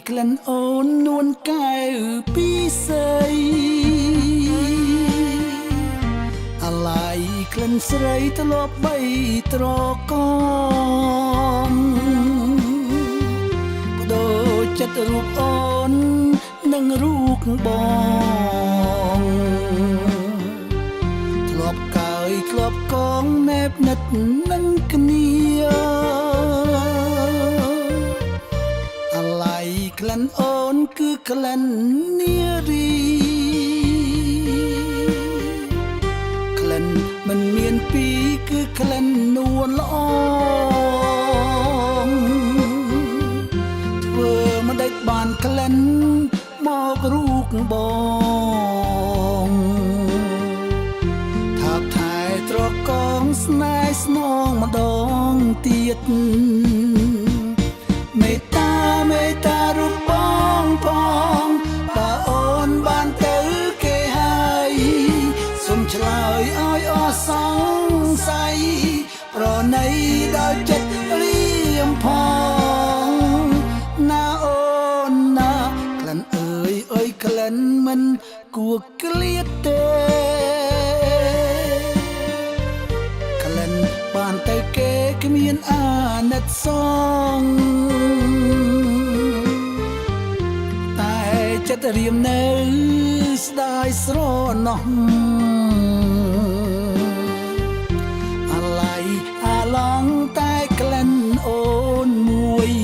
ក្លិនអូននួនកែវពីស័យអាឡ័យក្លិនស្រីធ្លាប់បីត្រកងបដូរចិត្តរូបអូននឹងរូបបងធ្លាប់កើយធ្លាប់កងណែបនិតនឹងគ្នាក្លិនអូនគឺក្លិននារីក្លិនមិនមានពីរគឺក្លិននួនល្អធ្វើមិនដេចបានក្លិនមករូបបងថាថែត្រកងស្នេហ៍ស្នងម្ដងទៀតមេត្តារូបបងផងបើអូនបានទៅគេហើយសូមឆ្លើយឲ្យអស់សង្ស័យប្រណីដល់ចិត្តលៀមផងណាអូនណាក្លិនអើយក្លិនមិនគួរក្លៀតទេក្លិនបានទៅគេគ្មានអាណិតសងចិត្តរៀមនៅស្ដាយស្រណោះអាឡ័យអាឡងតែក្លិនអូនមួយ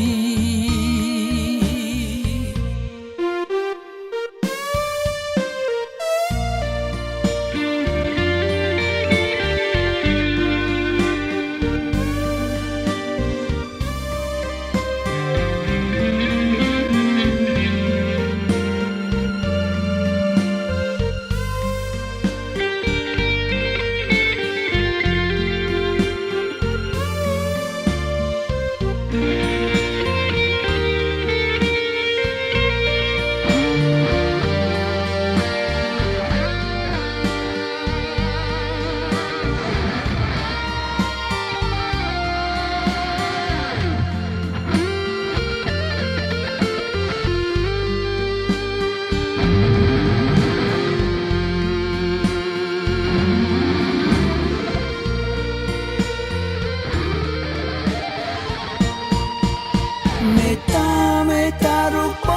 មេត្តារូបប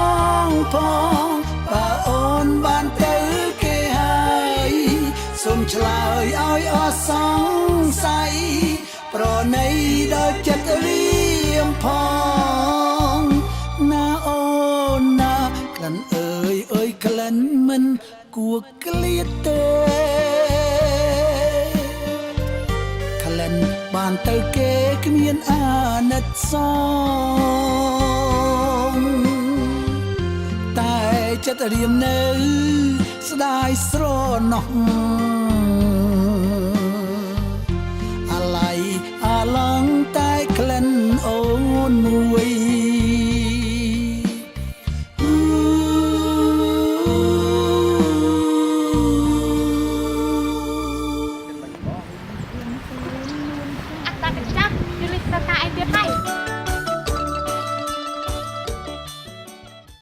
ងផងបើអូនបានទៅគេហើយសូមឆ្លើយឲ្យអស់សង្ស័យប្រណីដល់ចិត្តលៀមផងណាអូនណាក្លិនអើយក្លិនមិនគួរក្លៀតទេក្លិនបានទៅគេគ្មានអាណិតសងតែចិត្តរៀមនៅស្ដាយស្រណោះ